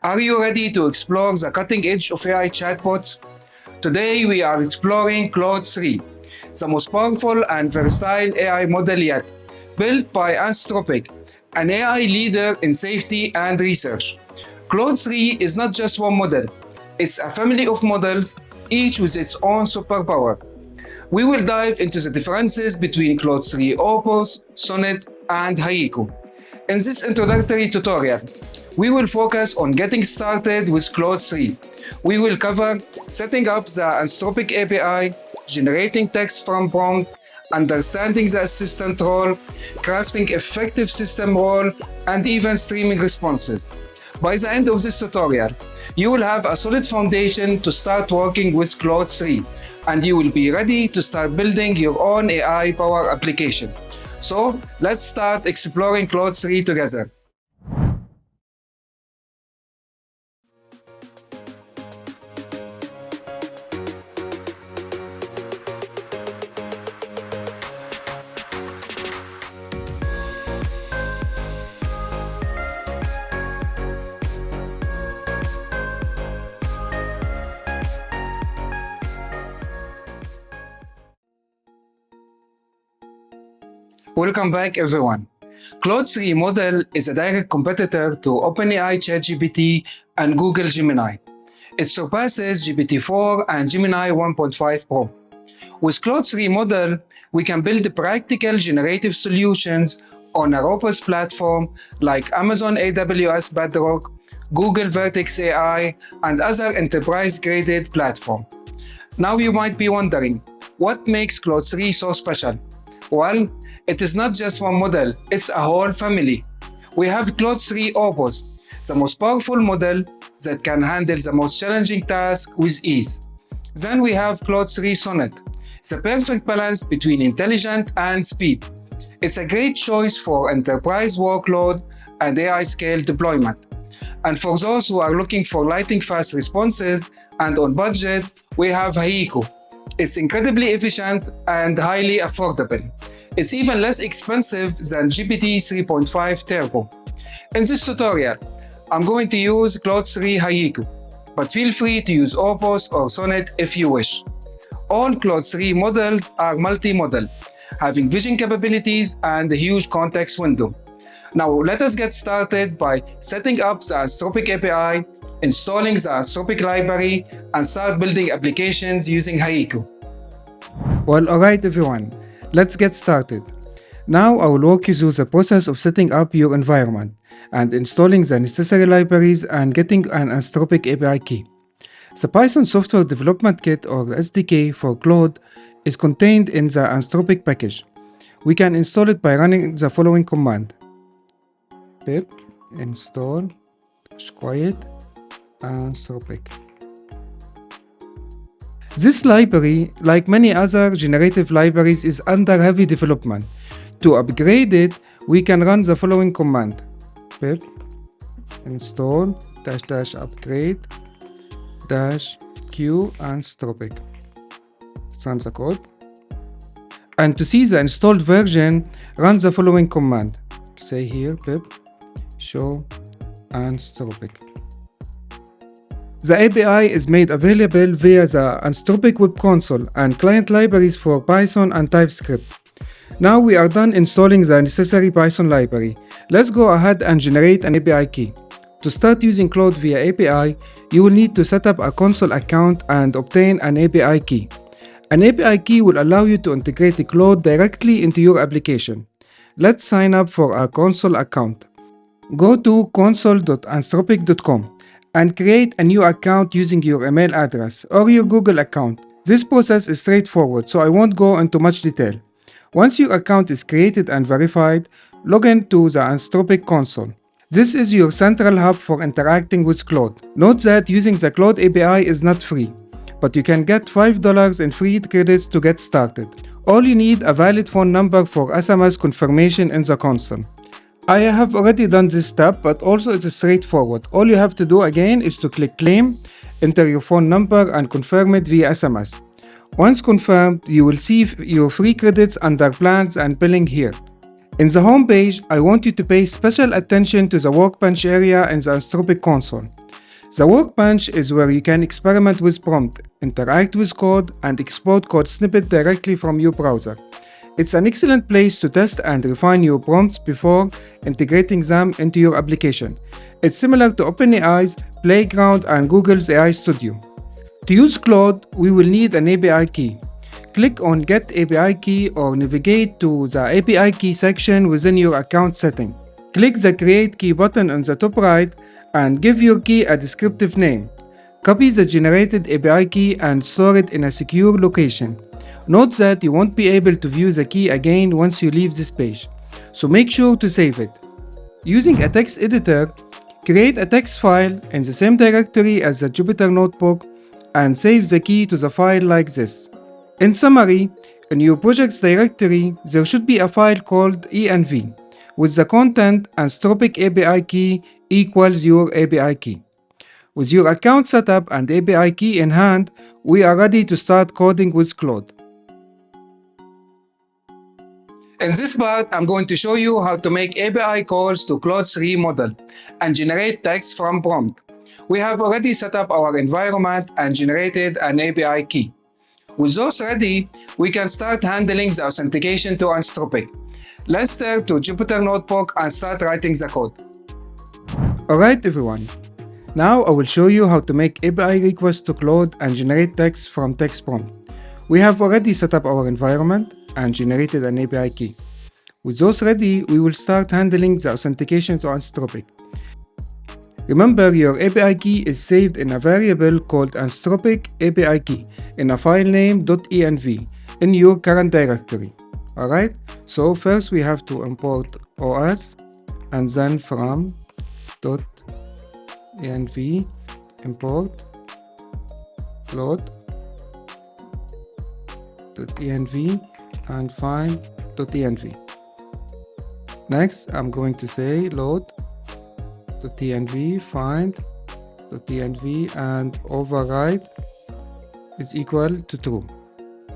Are you ready to explore the cutting edge of AI chatbots? Today we are exploring Claude 3, the most powerful and versatile AI model yet, built by Anthropic, an AI leader in safety and research. Claude 3 is not just one model, it's a family of models, each with its own superpower. We will dive into the differences between Claude 3 Opus, Sonnet, and Haiku. In this introductory tutorial, we will focus on getting started with Claude 3. We will cover setting up the Anthropic API, generating text from prompt, understanding the assistant role, crafting effective system role, and even streaming responses. By the end of this tutorial, you will have a solid foundation to start working with Claude 3, and you will be ready to start building your own AI-powered application. So, let's start exploring Claude 3 together. Welcome back, everyone. Claude 3 model is a direct competitor to OpenAI ChatGPT and Google Gemini. It surpasses GPT-4 and Gemini 1.5 Pro. With Claude 3 model, we can build practical generative solutions on a robust platform like Amazon AWS Bedrock, Google Vertex AI, and other enterprise-graded platforms. Now you might be wondering, what makes Claude 3 so special? Well, it is not just one model, it's a whole family. We have Claude 3 Opus, the most powerful model that can handle the most challenging tasks with ease. Then we have Claude 3 Sonnet, the perfect balance between intelligence and speed. It's a great choice for enterprise workload and AI scale deployment. And for those who are looking for lightning-fast responses and on budget, we have Haiku. It's incredibly efficient and highly affordable. It's even less expensive than GPT 3.5 Turbo. In this tutorial, I'm going to use Claude 3 Haiku, but feel free to use Opus or Sonnet if you wish. All Claude 3 models are multi-model, having vision capabilities and a huge context window. Now let us get started by setting up the Anthropic API, installing the Anthropic library, and start building applications using Haiku. Well, alright everyone, let's get started. Now I will walk you through the process of setting up your environment and installing the necessary libraries and getting an Anthropic API key. The Python Software Development Kit or SDK for Claude is contained in the Anthropic package. We can install it by running the following command: pip install quiet Anthropic. This library, like many other generative libraries, is under heavy development. To upgrade it, we can run the following command: pip install --upgrade -q Anthropic. Let's run the code. And to see the installed version, run the following command. Say here pip show Anthropic. The API is made available via the Anthropic Web Console and client libraries for Python and TypeScript. Now we are done installing the necessary Python library. Let's go ahead and generate an API key. To start using Claude via API, you will need to set up a console account and obtain an API key. An API key will allow you to integrate Claude directly into your application. Let's sign up for a console account. Go to console.anthropic.com and create a new account using your email address or your Google account. This process is straightforward, so I won't go into much detail. Once your account is created and verified, log in to the Anthropic console. This is your central hub for interacting with Claude. Note that using the Claude API is not free, but you can get $5 in free credits to get started. All you need a valid phone number for SMS confirmation in the console. I have already done this step, but also it is straightforward. All you have to do again is to click claim, enter your phone number and confirm it via SMS. Once confirmed, you will see your free credits under plans and billing here. In the home page, I want you to pay special attention to the workbench area in the Anthropic console. The workbench is where you can experiment with prompt, interact with code, and export code snippet directly from your browser. It's an excellent place to test and refine your prompts before integrating them into your application. It's similar to OpenAI's Playground and Google's AI Studio. To use Claude, we will need an API key. Click on Get API Key or navigate to the API Key section within your account setting. Click the Create Key button on the top right and give your key a descriptive name. Copy the generated API key and store it in a secure location. Note that you won't be able to view the key again once you leave this page, so make sure to save it. Using a text editor, create a text file in the same directory as the Jupyter Notebook and save the key to the file like this. In summary, in your project's directory, there should be a file called env with the content Anthropic API key equals your API key. With your account setup and API key in hand, we are ready to start coding with Claude. In this part, I'm going to show you how to make API calls to Claude 3 model and generate text from prompt. We have already set up our environment and generated an API key. With those ready, we can start handling the authentication to Anthropic. Let's turn to Jupyter Notebook and start writing the code. Alright everyone, now I will show you how to make API requests to Claude and generate text from text prompt. We have already set up our environment and generated an API key. With those ready, we will start handling the authentication to Anthropic. Remember, your API key is saved in a variable called Anthropic API key in a file name .env in your current directory. Alright, so first we have to import OS and then from .env import Claude.env and find.env. Next, I'm going to say load.env, find.env, and override is equal to true,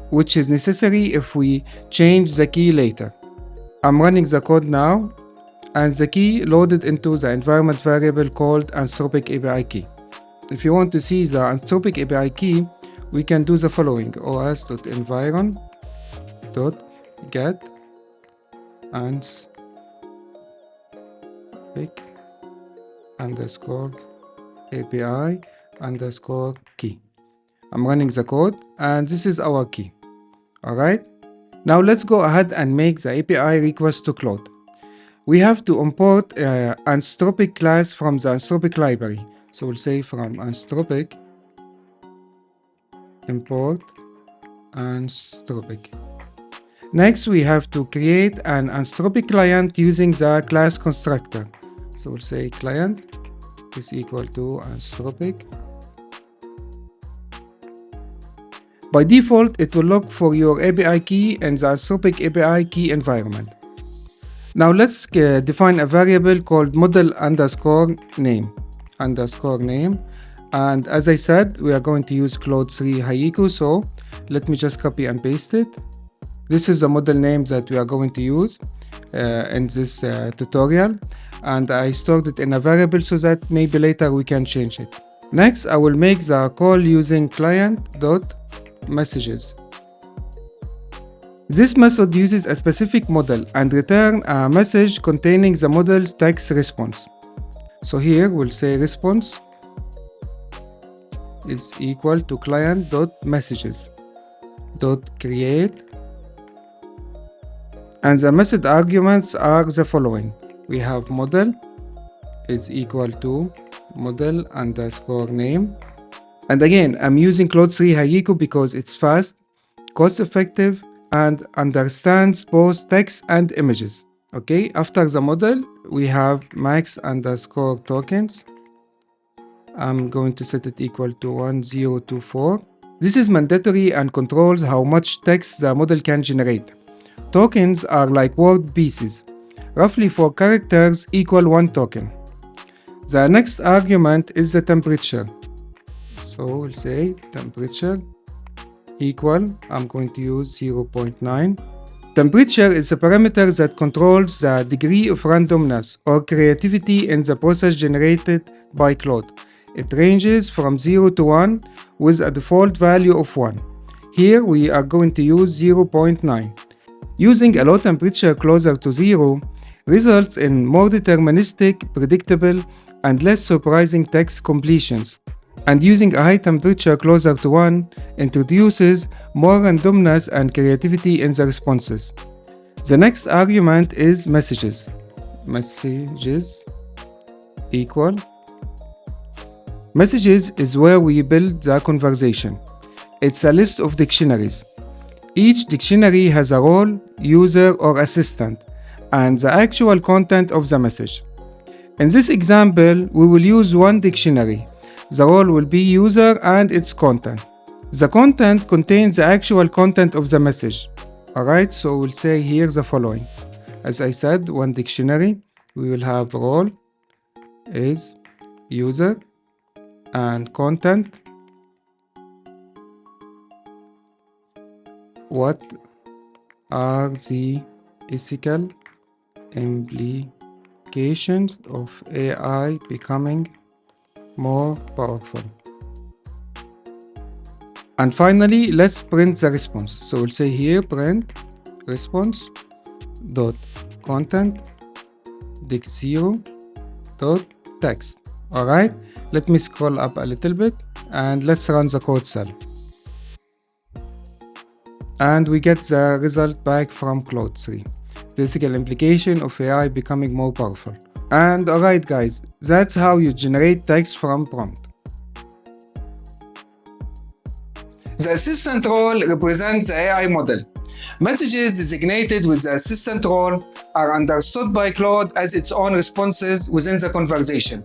which is necessary if we change the key later. I'm running the code now, and the key loaded into the environment variable called Anthropic API key. If you want to see the Anthropic API key, we can do the following: os.environ.get Anthropic underscore API underscore key. I'm running the code and this is our key. Alright, now let's go ahead and make the API request to Claude. We have to import Anthropic class from the Anthropic library. So we'll say from Anthropic import Anthropic. Next, we have to create an Anthropic client using the class constructor. So we'll say client is equal to Anthropic. By default, it will look for your API key in the Anthropic API key environment. Now let's define a variable called model underscore name. And as I said, we are going to use Claude 3 Haiku, so let me just copy and paste it. This is the model name that we are going to use in this tutorial, and I stored it in a variable so that maybe later we can change it. Next, I will make the call using client.messages. This method uses a specific model and return a message containing the model's text response. So here we'll say response is equal to client.messages.create, and the method arguments are the following. We have model is equal to model underscore name, and again I'm using Claude 3 Haiku because it's fast, cost effective, and understands both text and images. Okay, after the model we have max underscore tokens. I'm going to set it equal to 1024. This is mandatory and controls how much text the model can generate. Tokens are like word pieces. Roughly 4 characters equal 1 token. The next argument is the temperature. So we'll say temperature equal, I'm going to use 0.9. Temperature is a parameter that controls the degree of randomness or creativity in the process generated by Claude. It ranges from 0 to 1 with a default value of 1. Here we are going to use 0.9. Using a low temperature closer to 0 results in more deterministic, predictable, and less surprising text completions. And using a high temperature closer to 1 introduces more randomness and creativity in the responses. The next argument is messages. Messages equal. Messages is where we build the conversation. It's a list of dictionaries. Each dictionary has a role, user, or assistant, and the actual content of the message. In this example, we will use one dictionary. The role will be user and its content. The content contains the actual content of the message. Alright, so we'll say here the following. As I said, one dictionary. We will have role is user and content. What are the ethical implications of AI becoming more powerful? And finally, let's print the response. So we'll say here print response dot content dict0 dot text. Alright, let me scroll up a little bit and let's run the code cell. And we get the result back from Claude 3. The ethical implication of AI becoming more powerful. And alright guys, that's how you generate text from prompt. The assistant role represents the AI model. Messages designated with the assistant role are understood by Claude as its own responses within the conversation.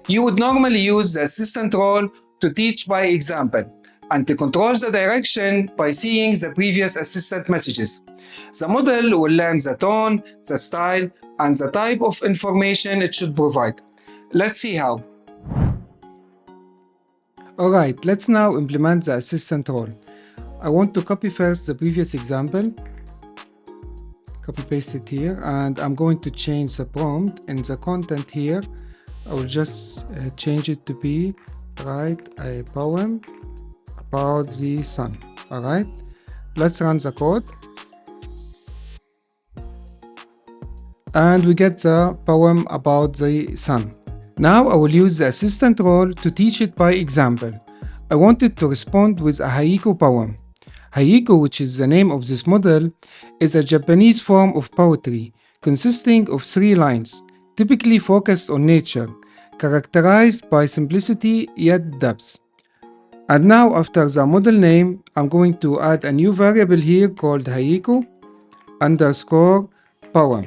You would normally use the assistant role to teach by example and to control the direction by seeing the previous assistant messages. The model will learn the tone, the style, and the type of information it should provide. Let's see how. Alright, let's now implement the assistant role. I want to copy first the previous example. Copy paste it here, and I'm going to change the prompt in the content here. I will just change it to be write a poem about the sun. Alright, let's run the code. And we get the poem about the sun. Now I will use the assistant role to teach it by example. I want it to respond with a Haiku poem. Haiku, which is the name of this model, is a Japanese form of poetry consisting of 3 lines, typically focused on nature, characterized by simplicity yet depth. And now after the model name, I'm going to add a new variable here called Haiku underscore poem.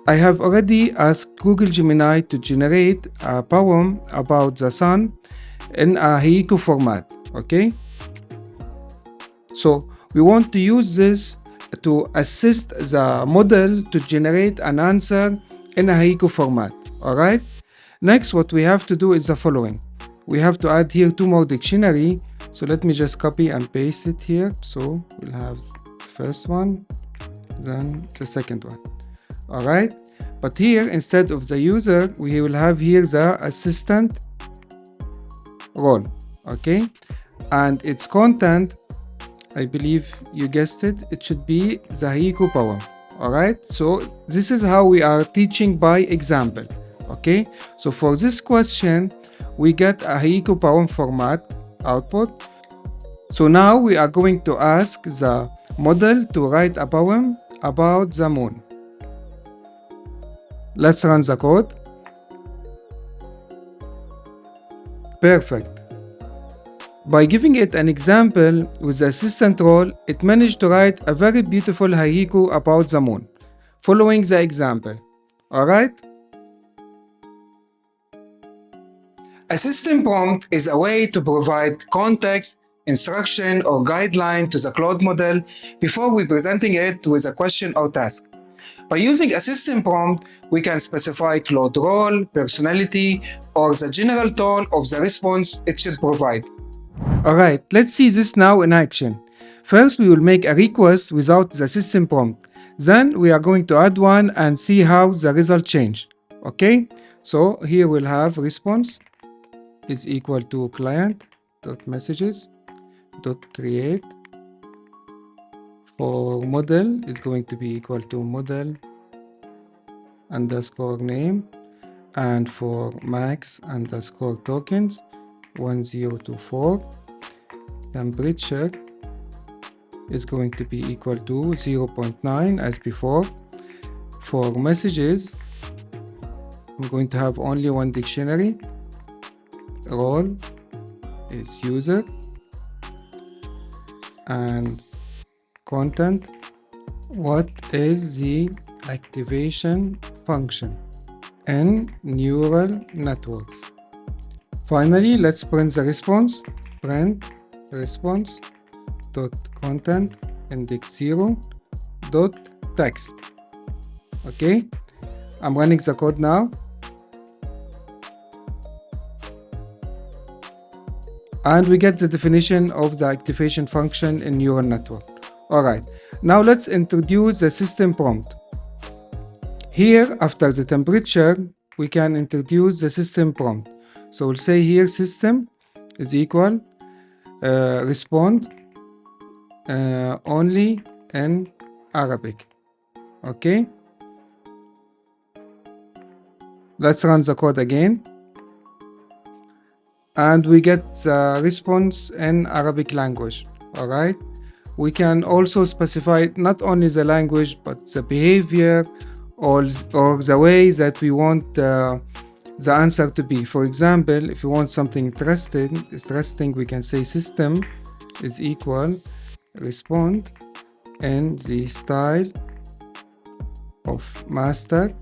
I have already asked Google Gemini to generate a poem about the sun in a Haiku format, okay? So we want to use this to assist the model to generate an answer in a Haiku format, alright? Next, what we have to do is the following. We have to add here 2 more dictionary. So let me just copy and paste it here. So we'll have the first one, then the second one. Alright, but here instead of the user, we will have here the assistant role, okay? And its content, I believe you guessed it, it should be the Haiku poem. Alright, so this is how we are teaching by example, okay? So for this question, we get a Haiku poem format output. So now we are going to ask the model to write a poem about the moon. Let's run the code. Perfect. By giving it an example with the assistant role, it managed to write a very beautiful Haiku about the moon, following the example. Alright? A system prompt is a way to provide context, instruction, or guideline to the Claude model before we presenting it with a question or task. By using a system prompt, we can specify Claude role, personality, or the general tone of the response it should provide. Alright, let's see this now in action. First, we will make a request without the system prompt. Then we are going to add one and see how the result change. Okay, so here we'll have response is equal to client.messages.create. For model is going to be equal to model underscore name, and for max underscore tokens 1024. Temperature is going to be equal to 0.9 as before. For messages, I'm going to have only one dictionary. Role is user, and content, what is the activation function in neural networks. Finally, let's print the response. Print response dot content index 0 dot text. Okay, I'm running the code now, and we get the definition of the activation function in neural network. Alright, now let's introduce the system prompt. Here, after the temperature, we can introduce the system prompt. So we'll say here system is equal respond only in Arabic. Okay, let's run the code again, and we get the response in Arabic language. Alright, we can also specify not only the language but the behavior or the way that we want the answer to be. For example, if you want something interesting, we can say system is equal respond in the style of Master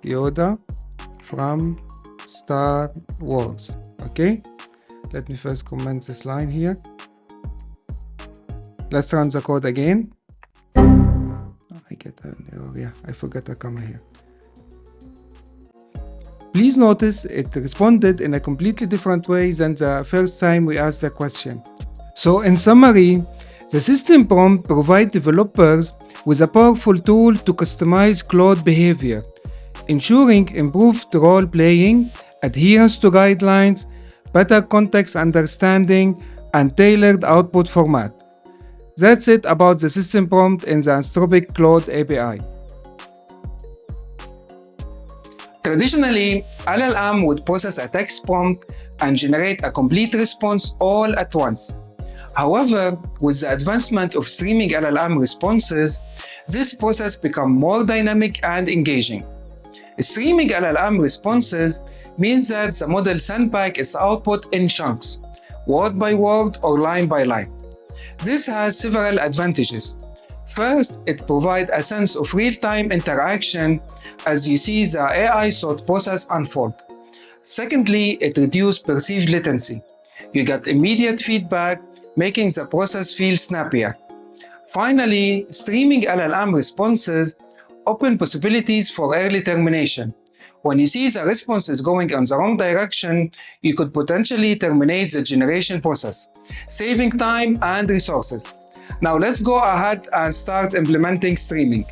Yoda from Star Wars. Okay, let me first comment this line here. Let's run the code again. I get an error. Yeah, I forgot a comma here. Please notice it responded in a completely different way than the first time we asked the question. So in summary, the system prompt provides developers with a powerful tool to customize Claude behavior, ensuring improved role-playing, adherence to guidelines, better context understanding, and tailored output format. That's it about the system prompt in the Anthropic Claude API. Traditionally, LLM would process a text prompt and generate a complete response all at once. However, with the advancement of streaming LLM responses, this process becomes more dynamic and engaging. Streaming LLM responses means that the model sends back its output in chunks, word by word or line by line. This has several advantages. First, it provides a sense of real-time interaction as you see the AI thought process unfold. Secondly, it reduces perceived latency. You get immediate feedback, making the process feel snappier. Finally, streaming LLM responses open possibilities for early termination. When you see the response is going in the wrong direction, you could potentially terminate the generation process, saving time and resources. Now let's go ahead and start implementing streaming.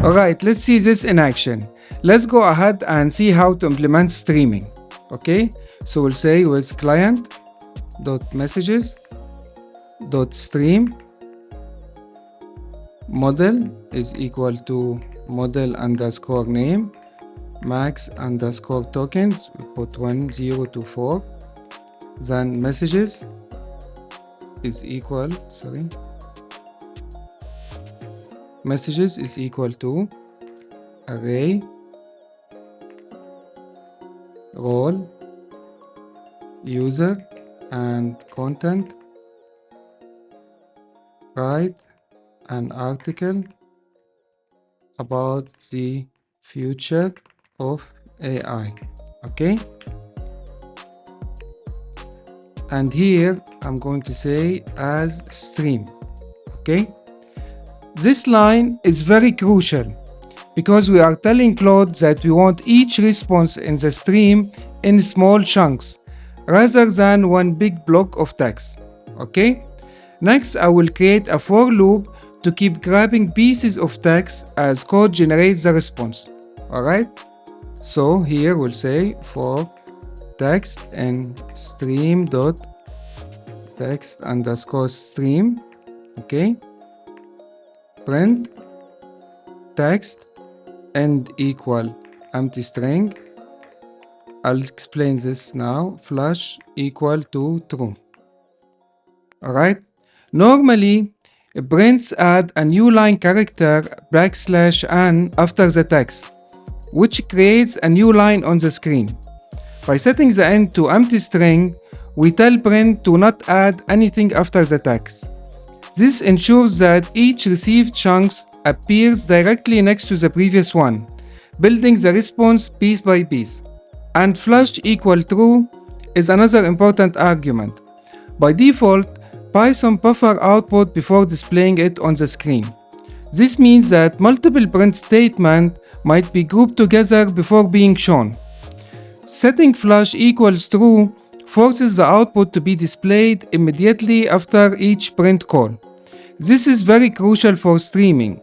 Alright, let's see this in action. Let's go ahead and see how to implement streaming. Okay, so we'll say with client.messages.stream model is equal to model underscore name, max underscore tokens, we put 1024, then messages is equal messages is equal to array role user and content, write an article about the future of AI. Okay, and here I'm going to say as stream. Okay, this line is very crucial because we are telling Claude that we want each response in the stream in small chunks rather than one big block of text. Okay, next I will create a for loop to keep grabbing pieces of text as code generates the response. Alright, so here we'll say for text and stream dot text underscore stream. Okay, print text and equal empty string. I'll explain this now. Flush equal to true. Alright. Normally, prints add a new line character \n after the text, which creates a new line on the screen. By setting the end to empty string, we tell print to not add anything after the text. This ensures that each received chunks appears directly next to the previous one, building the response piece by piece. And flush equal true is another important argument. By default, Python buffer output before displaying it on the screen. This means that multiple print statements might be grouped together before being shown. Setting flush equals true forces the output to be displayed immediately after each print call. This is very crucial for streaming,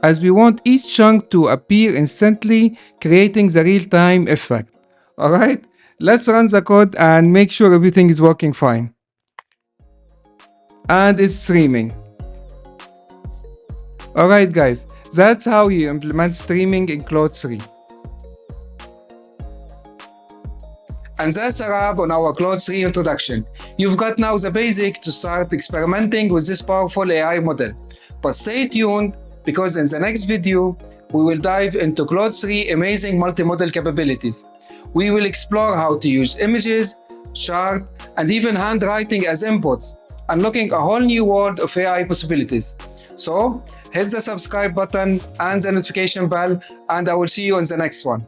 as we want each chunk to appear instantly, creating the real-time effect. Alright, let's run the code and make sure everything is working fine. And it's streaming. Alright guys, that's how you implement streaming in Claude 3. And that's a wrap on our Claude 3 introduction. You've got now the basic to start experimenting with this powerful AI model. But stay tuned, because in the next video, we will dive into Claude 3's amazing multimodal capabilities. We will explore how to use images, chart, and even handwriting as inputs, unlocking a whole new world of AI possibilities. So, hit the subscribe button and the notification bell, and I will see you in the next one.